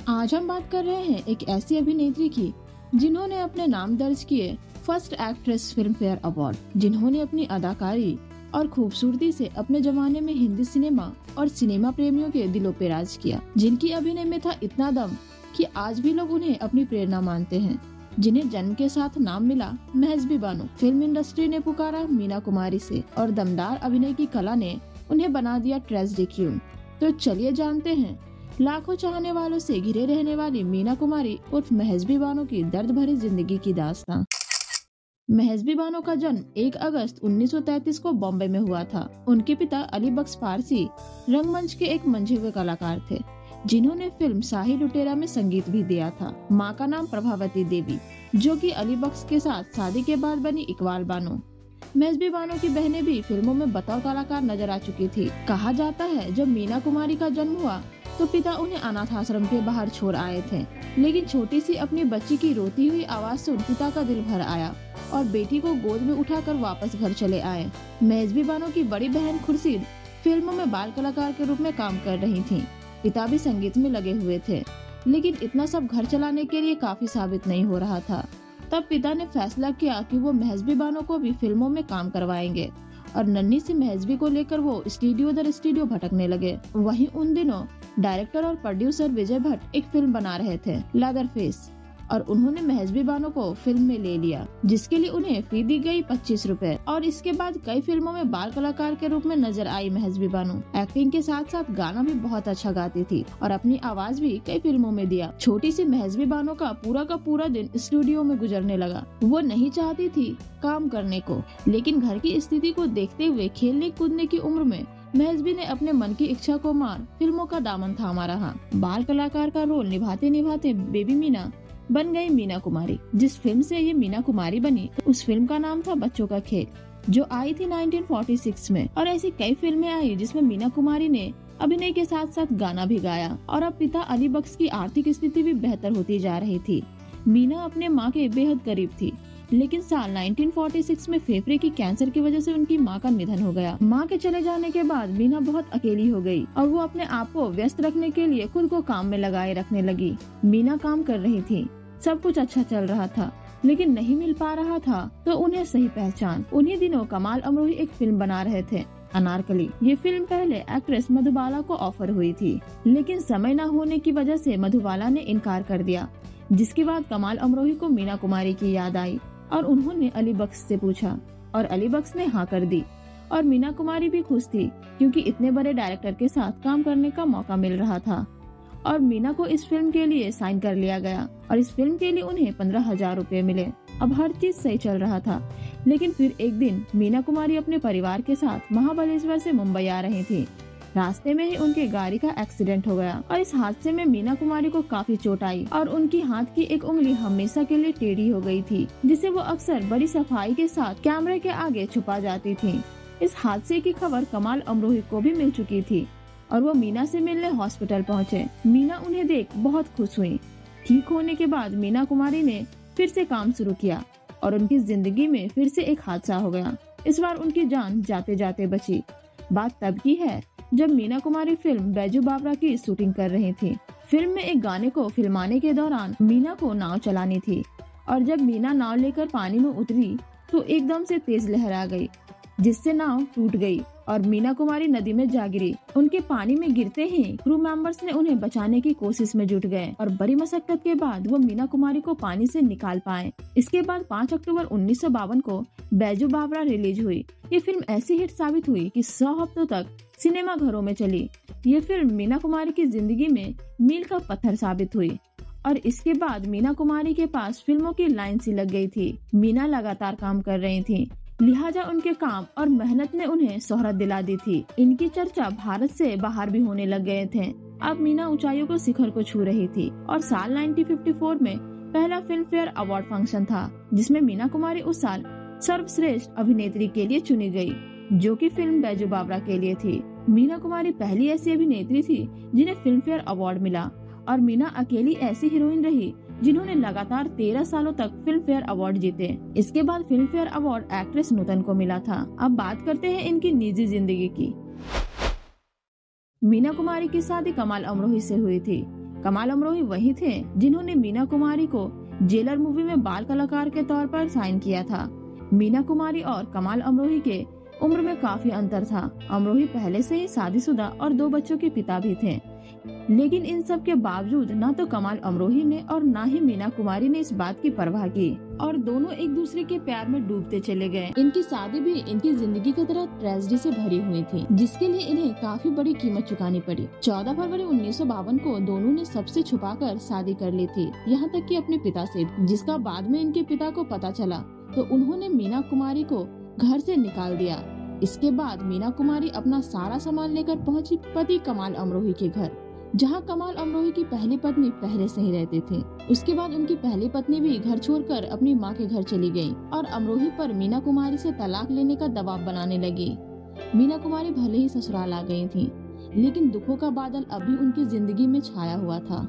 आज हम बात कर रहे हैं एक ऐसी अभिनेत्री की जिन्होंने अपने नाम दर्ज किए first actress film fair award, जिन्होंने अपनी अदाकारी और खूबसूरती से अपने जमाने में हिंदी सिनेमा और सिनेमा प्रेमियों के दिलों पे राज किया, जिनकी अभिनय में था इतना दम कि आज भी लोग उन्हें अपनी प्रेरणा मानते हैं। जिन्हें जन्म के साथ नाम मिला मेहजबी बानो, फिल्म इंडस्ट्री ने पुकारा मीना कुमारी से और दमदार अभिनय की कला ने उन्हें बना दिया ट्रेजेडी क्वीन। तो चलिए जानते हैं लाखों चाहने वालों से घिरे रहने वाली मीना कुमारी उर्फ मेहजबी बानो की दर्द भरी जिंदगी की दास्तां। मेहजबी बानो का जन्म 1 अगस्त 1933 को बॉम्बे में हुआ था। उनके पिता अली बख्श पारसी रंगमंच के एक मंझे हुए कलाकार थे, जिन्होंने फिल्म शाही लुटेरा में संगीत भी दिया था। माँ का नाम प्रभावती देवी, जो कि अली बख्श के साथ शादी के बाद बनी इकबाल बानो। मेहजबी बानो की बहनें भी फिल्मों में बतौर कलाकार नजर आ चुकी थी। कहा जाता है जब मीना कुमारी का जन्म हुआ तो पिता उन्हें अनाथ आश्रम के बाहर छोड़ आए थे, लेकिन छोटी सी अपनी बच्ची की रोती हुई आवाज सुन पिता का दिल भर आया और बेटी को गोद में उठाकर वापस घर चले आए। मेहजबी बानो की बड़ी बहन खुर्शीद फिल्मों में बाल कलाकार के रूप में काम कर रही थीं। पिता भी संगीत में लगे हुए थे, लेकिन इतना सब घर चलाने के लिए काफी साबित नहीं हो रहा था। तब पिता ने फैसला किया कि वो मेहजबी बानो को भी फिल्मों में काम करवाएंगे और नन्ही सी मेहजबी को लेकर वो स्टूडियो दर स्टूडियो भटकने लगे। वहीं उन दिनों डायरेक्टर और प्रोड्यूसर विजय भट्ट एक फिल्म बना रहे थे लेदरफेस, और उन्होंने मेहजबी बानो को फिल्म में ले लिया, जिसके लिए उन्हें फी दी गई 25 रुपए। और इसके बाद कई फिल्मों में बाल कलाकार के रूप में नजर आई मेहजबी बानो। एक्टिंग के साथ साथ गाना भी बहुत अच्छा गाती थी और अपनी आवाज भी कई फिल्मों में दिया। छोटी सी मेहजबी बानो का पूरा दिन स्टूडियो में गुजरने लगा। वो नहीं चाहती थी काम करने को, लेकिन घर की स्थिति को देखते हुए खेलने कूदने की उम्र में मेहजबी ने अपने मन की इच्छा को मार फिल्मों का दामन थामा रहा। बाल कलाकार का रोल निभाते निभाते बेबी मीना बन गई मीना कुमारी। जिस फिल्म से ये मीना कुमारी बनी उस फिल्म का नाम था बच्चों का खेल, जो आई थी 1946 में। और ऐसी कई फिल्में आई जिसमें मीना कुमारी ने अभिनय के साथ साथ गाना भी गाया। और अब पिता अली बख्श की आर्थिक स्थिति भी बेहतर होती जा रही थी। मीना अपने माँ के बेहद करीब थी, लेकिन साल 1946 में फेफड़े की कैंसर की वजह से उनकी मां का निधन हो गया। मां के चले जाने के बाद मीना बहुत अकेली हो गई और वो अपने आप को व्यस्त रखने के लिए खुद को काम में लगाए रखने लगी। मीना काम कर रही थी, सब कुछ अच्छा चल रहा था, लेकिन नहीं मिल पा रहा था तो उन्हें सही पहचान। उन्हीं दिनों कमाल अमरोही एक फिल्म बना रहे थे, अनारकली। ये फिल्म पहले एक्ट्रेस मधुबाला को ऑफर हुई थी, लेकिन समय न होने की वजह से मधुबाला ने इनकार कर दिया, जिसके बाद कमाल अमरोही को मीना कुमारी की याद आई और उन्होंने अली बख्श से पूछा और अली बख्श ने हाँ कर दी। और मीना कुमारी भी खुश थी, क्योंकि इतने बड़े डायरेक्टर के साथ काम करने का मौका मिल रहा था। और मीना को इस फिल्म के लिए साइन कर लिया गया और इस फिल्म के लिए उन्हें 15,000 रुपए मिले। अब हर चीज सही चल रहा था, लेकिन फिर एक दिन मीना कुमारी अपने परिवार के साथ महाबलेश्वर से मुंबई आ रही थी। रास्ते में ही उनके गाड़ी का एक्सीडेंट हो गया और इस हादसे में मीना कुमारी को काफी चोट आई और उनकी हाथ की एक उंगली हमेशा के लिए टेढ़ी हो गई थी, जिसे वो अक्सर बड़ी सफाई के साथ कैमरे के आगे छुपा जाती थी। इस हादसे की खबर कमाल अमरोही को भी मिल चुकी थी और वो मीना से मिलने हॉस्पिटल पहुँचे। मीना उन्हें देख बहुत खुश हुई। ठीक होने के बाद मीना कुमारी ने फिर से काम शुरू किया और उनकी जिंदगी में फिर से एक हादसा हो गया। इस बार उनकी जान जाते जाते बची। बात तब की है जब मीना कुमारी फिल्म बैजू बावरा की शूटिंग कर रही थी। फिल्म में एक गाने को फिल्माने के दौरान मीना को नाव चलानी थी और जब मीना नाव लेकर पानी में उतरी तो एकदम से तेज लहर आ गई, जिससे नाव टूट गई और मीना कुमारी नदी में जा गिरी। उनके पानी में गिरते ही क्रू मेंबर्स ने उन्हें बचाने की कोशिश में जुट गए और बड़ी मशक्कत के बाद वो मीना कुमारी को पानी से निकाल पाए। इसके बाद 5 अक्टूबर 1952 को बैजू बावरा रिलीज हुई। ये फिल्म ऐसी हिट साबित हुई कि 100 हफ्तों तक सिनेमा घरों में चली। ये फिल्म मीना कुमारी की जिंदगी में मील का पत्थर साबित हुई और इसके बाद मीना कुमारी के पास फिल्मों की लाइन सी लग गई थी। मीना लगातार काम कर रही थी, लिहाजा उनके काम और मेहनत ने उन्हें शोहरत दिला दी थी। इनकी चर्चा भारत से बाहर भी होने लग गए थे। अब मीना ऊंचाइयों को शिखर को छू रही थी और साल 1954 में पहला फिल्म फेयर अवार्ड फंक्शन था, जिसमें मीना कुमारी उस साल सर्वश्रेष्ठ अभिनेत्री के लिए चुनी गई, जो कि फिल्म बैजू बावरा के लिए थी। मीना कुमारी पहली ऐसी अभिनेत्री थी जिन्हें फिल्म फेयर अवार्ड मिला और मीना अकेली ऐसी हीरोइन रही जिन्होंने लगातार 13 सालों तक फिल्म फेयर अवार्ड जीते। इसके बाद फिल्म फेयर अवार्ड एक्ट्रेस नूतन को मिला था। अब बात करते हैं इनकी निजी जिंदगी की। मीना कुमारी की शादी कमाल अमरोही से हुई थी। कमाल अमरोही वही थे जिन्होंने मीना कुमारी को जेलर मूवी में बाल कलाकार के तौर पर साइन किया था। मीना कुमारी और कमाल अमरोही के उम्र में काफी अंतर था। अमरोही पहले से ही शादीशुदा और 2 बच्चों के पिता भी थे, लेकिन इन सब के बावजूद न तो कमाल अमरोही ने और न ही मीना कुमारी ने इस बात की परवाह की और दोनों एक दूसरे के प्यार में डूबते चले गए। इनकी शादी भी इनकी जिंदगी की तरह ट्रेजेडी से भरी हुई थी, जिसके लिए इन्हें काफी बड़ी कीमत चुकानी पड़ी। 14 फरवरी 1952 को दोनों ने सबसे छुपाकर शादी कर ली थी, यहाँ तक कि अपने पिता से, जिसका बाद में इनके पिता को पता चला तो उन्होंने मीना कुमारी को घर से निकाल दिया। इसके बाद मीना कुमारी अपना सारा सामान लेकर पहुंची पति कमाल अमरोही के घर, जहां कमाल अमरोही की पहली पत्नी पहले से ही रहती थी। उसके बाद उनकी पहली पत्नी भी घर छोड़कर अपनी मां के घर चली गई और अमरोही पर मीना कुमारी से तलाक लेने का दबाव बनाने लगी। मीना कुमारी भले ही ससुराल आ गई थी, लेकिन दुखों का बादल अभी उनकी जिंदगी में छाया हुआ था।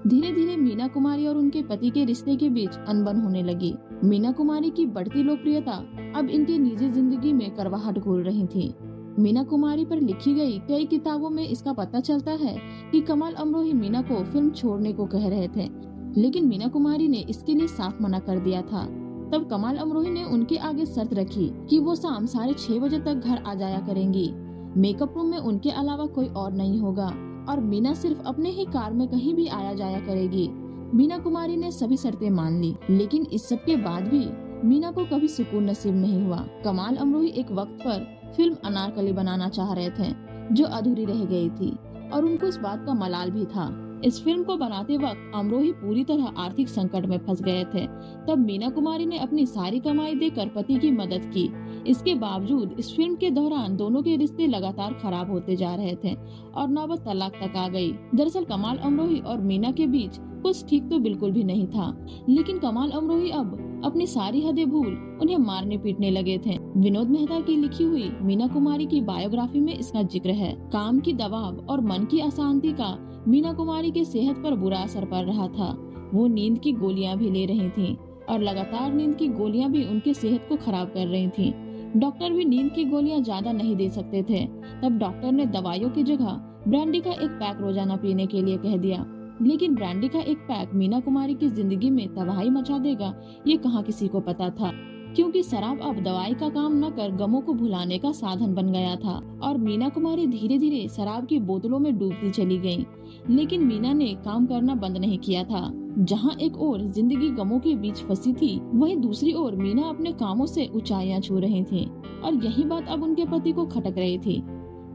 धीरे धीरे मीना कुमारी और उनके पति के रिश्ते के बीच अनबन होने लगी। मीना कुमारी की बढ़ती लोकप्रियता अब इनकी निजी जिंदगी में करवाहट घोल रही थी। मीना कुमारी पर लिखी गई कई किताबों में इसका पता चलता है कि कमाल अमरोही मीना को फिल्म छोड़ने को कह रहे थे, लेकिन मीना कुमारी ने इसके लिए साफ मना कर दिया था। तब कमाल अमरोही ने उनके आगे शर्त रखी कि वो शाम 6:30 बजे तक घर आ जाया करेंगी। मेकअप रूम में उनके अलावा कोई और नहीं होगा और मीना सिर्फ अपने ही कार में कहीं भी आया जाया करेगी। मीना कुमारी ने सभी शर्तें मान ली, लेकिन इस सब के बाद भी मीना को कभी सुकून नसीब नहीं हुआ। कमाल अमरोही एक वक्त पर फिल्म अनारकली बनाना चाह रहे थे, जो अधूरी रह गई थी और उनको इस बात का मलाल भी था। इस फिल्म को बनाते वक्त अमरोही पूरी तरह आर्थिक संकट में फंस गए थे। तब मीना कुमारी ने अपनी सारी कमाई देकर पति की मदद की। इसके बावजूद इस फिल्म के दौरान दोनों के रिश्ते लगातार खराब होते जा रहे थे और नौबत तलाक तक आ गई। दरअसल कमाल अमरोही और मीना के बीच कुछ ठीक तो बिल्कुल भी नहीं था, लेकिन कमाल अमरोही अब अपनी सारी हदें भूल उन्हें मारने पीटने लगे थे। विनोद मेहता की लिखी हुई मीना कुमारी की बायोग्राफी में इसका जिक्र है। काम की दबाव और मन की अशांति का मीना कुमारी के सेहत पर बुरा असर पड़ रहा था। वो नींद की गोलियां भी ले रही थीं और लगातार नींद की गोलियां भी उनके सेहत को खराब कर रही थीं। डॉक्टर भी नींद की गोलियां ज्यादा नहीं दे सकते थे। तब डॉक्टर ने दवाइयों की जगह ब्रांडी का एक पैक रोजाना पीने के लिए कह दिया, लेकिन ब्रांडी का एक पैक मीना कुमारी की जिंदगी में तबाही मचा देगा ये कहाँ किसी को पता था, क्योंकि शराब अब दवाई का काम न कर गमों को भुलाने का साधन बन गया था और मीना कुमारी धीरे धीरे शराब की बोतलों में डूबती चली गयी। लेकिन मीना ने काम करना बंद नहीं किया था। जहाँ एक ओर जिंदगी गमों के बीच फंसी थी, वहीं दूसरी ओर मीना अपने कामों से ऊंचाइयां छू रही थी और यही बात अब उनके पति को खटक रही थी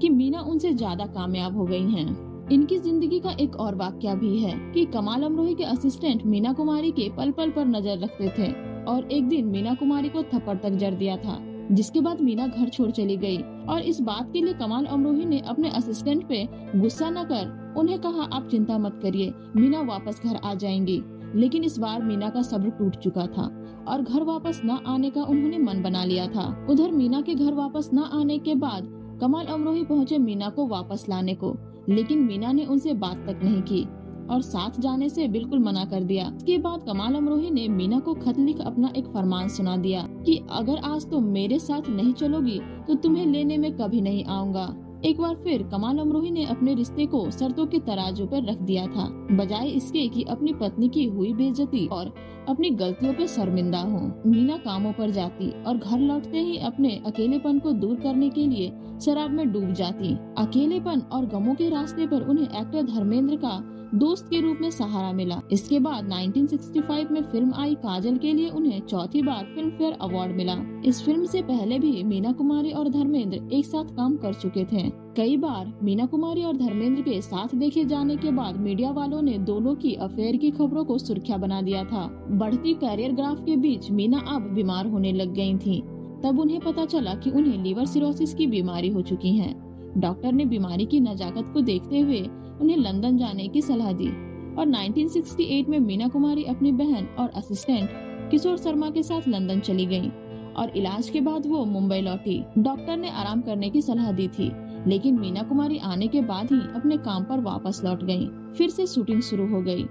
कि मीना उनसे ज्यादा कामयाब हो गई हैं। इनकी जिंदगी का एक और वाकया भी है कि कमाल अमरोही के असिस्टेंट मीना कुमारी के पल पल पर नजर रखते थे और एक दिन मीना कुमारी को थप्पड़ तक जड़ दिया था, जिसके बाद मीना घर छोड़ चली गई। और इस बात के लिए कमाल अमरोही ने अपने असिस्टेंट पे गुस्सा न कर उन्हें कहा, आप चिंता मत करिए, मीना वापस घर आ जाएंगी। लेकिन इस बार मीना का सब्र टूट चुका था और घर वापस न आने का उन्होंने मन बना लिया था। उधर मीना के घर वापस न आने के बाद कमाल अमरोही पहुँचे मीना को वापस लाने को, लेकिन मीना ने उनसे बात तक नहीं की और साथ जाने से बिल्कुल मना कर दिया। इसके बाद कमाल अमरोही ने मीना को खत लिख अपना एक फरमान सुना दिया कि अगर आज तुम मेरे साथ नहीं चलोगी तो तुम्हें लेने में कभी नहीं आऊंगा। एक बार फिर कमाल अमरोही ने अपने रिश्ते को शर्तों के तराजू पर रख दिया था, बजाय इसके कि अपनी पत्नी की हुई बेइज्जती और अपनी गलतियों पे शर्मिंदा हो। मीना कामों पर जाती और घर लौटते ही अपने अकेलेपन को दूर करने के लिए शराब में डूब जाती। अकेलेपन और गमों के रास्ते पर उन्हें एक्टर धर्मेंद्र का दोस्त के रूप में सहारा मिला। इसके बाद 1965 में फिल्म आई काजल के लिए उन्हें चौथी बार फिल्म फेयर अवार्ड मिला। इस फिल्म से पहले भी मीना कुमारी और धर्मेंद्र एक साथ काम कर चुके थे। कई बार मीना कुमारी और धर्मेंद्र के साथ देखे जाने के बाद मीडिया वालों ने दोनों की अफेयर की खबरों को सुर्खियां बना दिया था। बढ़ती कैरियर ग्राफ के बीच मीना अब बीमार होने लग गयी थी। तब उन्हें पता चला कि उन्हें लीवर सिरोसिस की बीमारी हो चुकी है। डॉक्टर ने बीमारी की नजाकत को देखते हुए उन्हें लंदन जाने की सलाह दी और 1968 में मीना कुमारी अपनी बहन और असिस्टेंट किशोर शर्मा के साथ लंदन चली गयीं और इलाज के बाद वो मुंबई लौटी। डॉक्टर ने आराम करने की सलाह दी थी, लेकिन मीना कुमारी आने के बाद ही अपने काम पर वापस लौट गयीं। फिर से शूटिंग शुरू हो गई।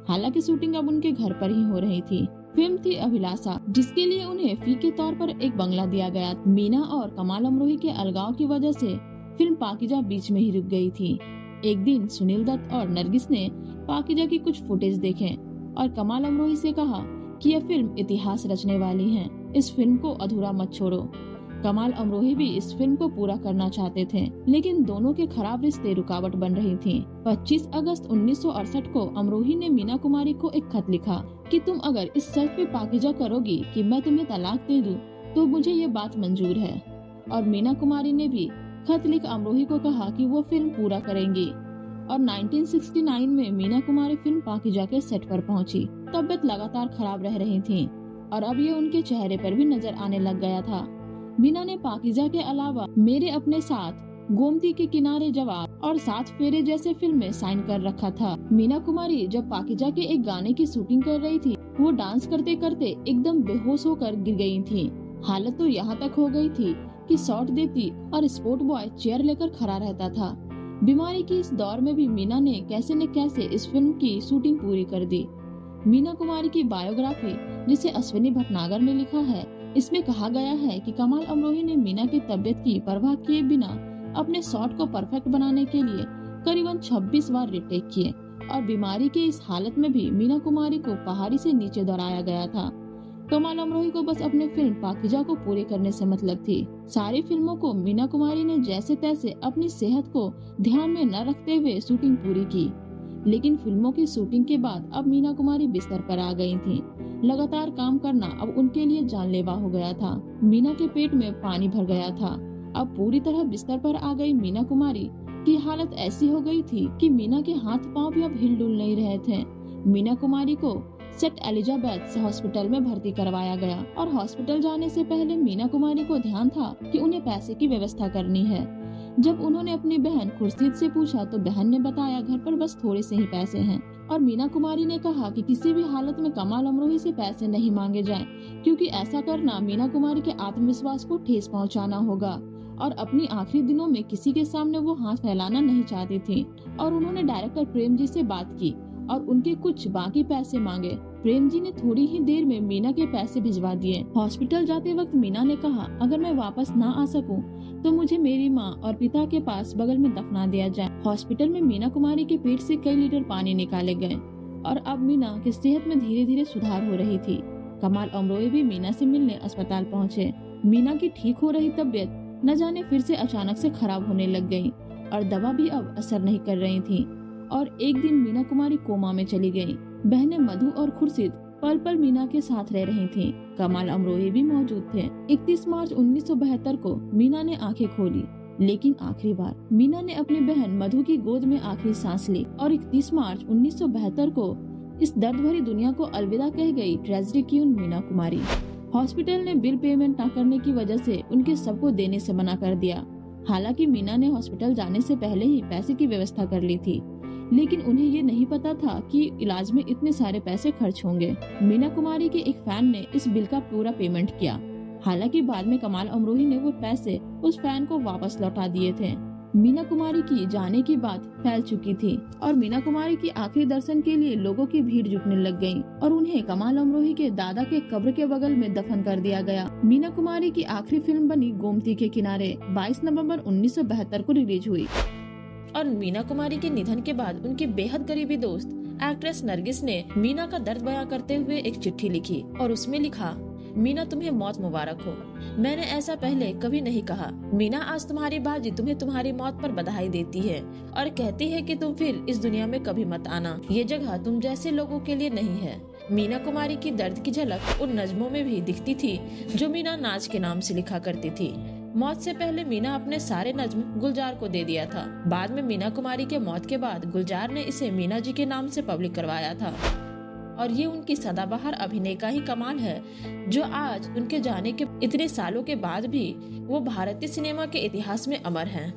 हालांकि शूटिंग अब उनके घर पर ही हो रही थी। फिल्म थी अभिलाषा, जिसके लिए उन्हें फी के तौर पर एक बंगला दिया गया। मीना और कमाल अमरोही के अलगाव की वजह से फिल्म पाकीजा बीच में ही रुक गई थी। एक दिन सुनील दत्त और नरगिस ने पाकीजा की कुछ फुटेज देखें और कमाल अमरोही से कहा कि यह फिल्म इतिहास रचने वाली है, इस फिल्म को अधूरा मत छोड़ो। कमाल अमरोही भी इस फिल्म को पूरा करना चाहते थे, लेकिन दोनों के खराब रिश्ते रुकावट बन रही थी। 25 अगस्त 1968 को अमरोही ने मीना कुमारी को एक खत लिखा कि तुम अगर इस शर्त पे पाकीजा करोगी कि मैं तुम्हें तलाक दे दूं, तो मुझे ये बात मंजूर है। और मीना कुमारी ने भी खत लिख अमरोही को कहा कि वो फिल्म पूरा करेंगी। और 1969 में मीना कुमारी फिल्म पाकीजा के सेट पर पहुंची। तबीयत लगातार खराब रह रही थी और अब ये उनके चेहरे पर भी नजर आने लग गया था। मीना ने पाकीजा के अलावा मेरे अपने साथ, गोमती के किनारे जवाब और 7 फेरे जैसे फिल्में साइन कर रखा था। मीना कुमारी जब पाकीजा के एक गाने की शूटिंग कर रही थी, वो डांस करते करते एकदम बेहोश होकर गिर गई थी। हालत तो यहाँ तक हो गई थी कि शॉट देती और स्पोर्ट बॉय चेयर लेकर खड़ा रहता था। बीमारी की इस दौर में भी मीना ने कैसे न कैसे इस फिल्म की शूटिंग पूरी कर दी। मीना कुमारी की बायोग्राफी, जिसे अश्विनी भटनागर ने लिखा है, इसमें कहा गया है कि कमाल अमरोही ने मीना की तबीयत की परवाह किए बिना अपने शॉट को परफेक्ट बनाने के लिए करीबन 26 बार रिटेक किए और बीमारी के इस हालत में भी मीना कुमारी को पहाड़ी से नीचे दौड़ाया गया था। कमाल अमरोही को बस अपने फिल्म पाकीजा को पूरी करने से मतलब थी। सारी फिल्मों को मीना कुमारी ने जैसे तैसे अपनी सेहत को ध्यान में न रखते हुए शूटिंग पूरी की, लेकिन फिल्मों की शूटिंग के बाद अब मीना कुमारी बिस्तर पर आ गई थी। लगातार काम करना अब उनके लिए जानलेवा हो गया था। मीना के पेट में पानी भर गया था। अब पूरी तरह बिस्तर पर आ गई मीना कुमारी की हालत ऐसी हो गई थी कि मीना के हाथ पांव भी अब हिल डुल नहीं रहे थे। मीना कुमारी को सेंट एलिजाबेथ हॉस्पिटल में भर्ती करवाया गया और हॉस्पिटल जाने से पहले मीना कुमारी को ध्यान था कि उन्हें पैसे की व्यवस्था करनी है। जब उन्होंने अपनी बहन खुर्शीद से पूछा तो बहन ने बताया घर पर बस थोड़े से ही पैसे हैं और मीना कुमारी ने कहा कि किसी भी हालत में कमाल अमरोही से पैसे नहीं मांगे जाएं, क्योंकि ऐसा करना मीना कुमारी के आत्मविश्वास को ठेस पहुंचाना होगा और अपनी आखिरी दिनों में किसी के सामने वो हाथ फैलाना नहीं चाहती थी। और उन्होंने डायरेक्टर प्रेम जी से बात की और उनके कुछ बाकी पैसे मांगे। प्रेम जी ने थोड़ी ही देर में मीना के पैसे भिजवा दिए। हॉस्पिटल जाते वक्त मीना ने कहा, अगर मैं वापस ना आ सकूं, तो मुझे मेरी माँ और पिता के पास बगल में दफना दिया जाए। हॉस्पिटल में मीना कुमारी के पेट से कई लीटर पानी निकाले गए और अब मीना की सेहत में धीरे धीरे सुधार हो रही थी। कमाल अमरोही भी मीना से मिलने अस्पताल पहुँचे। मीना की ठीक हो रही तबीयत न जाने फिर से अचानक से खराब होने लग गई और दवा भी अब असर नहीं कर रही थी। और एक दिन मीना कुमारी कोमा में चली गई। बहनें मधु और खुर्शीद पल पल मीना के साथ रह रही थीं। कमाल अमरोही भी मौजूद थे। 31 मार्च 1972 को मीना ने आंखें खोली, लेकिन आखिरी बार मीना ने अपनी बहन मधु की गोद में आखिरी सांस ली और 31 मार्च 1972 को इस दर्द भरी दुनिया को अलविदा कह गई tragedy queen Meena Kumari. Hospital ने बिल पेमेंट न करने की वजह से उनके सबको देने से मना कर दिया। हालांकि मीना ने हॉस्पिटल जाने से पहले ही पैसे की व्यवस्था कर ली थी, लेकिन उन्हें ये नहीं पता था कि इलाज में इतने सारे पैसे खर्च होंगे। मीना कुमारी के एक फैन ने इस बिल का पूरा पेमेंट किया। हालांकि बाद में कमाल अमरोही ने वो पैसे उस फैन को वापस लौटा दिए थे। मीना कुमारी की जाने की बात फैल चुकी थी और मीना कुमारी की आखिरी दर्शन के लिए लोगों की भीड़ जुटने लग गई और उन्हें कमाल अमरोही के दादा के कब्र के बगल में दफन कर दिया गया। मीना कुमारी की आखिरी फिल्म बनी गोमती के किनारे 22 नवंबर 1972 को रिलीज हुई। और मीना कुमारी के निधन के बाद उनकी बेहद करीबी दोस्त एक्ट्रेस नरगिस ने मीना का दर्द बयां करते हुए एक चिट्ठी लिखी और उसमें लिखा, मीना तुम्हें मौत मुबारक हो। मैंने ऐसा पहले कभी नहीं कहा। मीना आज तुम्हारी बाजी तुम्हें तुम्हारी मौत पर बधाई देती है और कहती है कि तुम फिर इस दुनिया में कभी मत आना। ये जगह तुम जैसे लोगों के लिए नहीं है। मीना कुमारी की दर्द की झलक उन नज़्मों में भी दिखती थी जो मीना नाज के नाम से लिखा करती थी। मौत से पहले मीना अपने सारे नज्म गुलजार को दे दिया था। बाद में मीना कुमारी के मौत के बाद गुलजार ने इसे मीना जी के नाम से पब्लिक करवाया था और ये उनकी सदाबहार अभिनय का ही कमाल है जो आज उनके जाने के इतने सालों के बाद भी वो भारतीय सिनेमा के इतिहास में अमर हैं।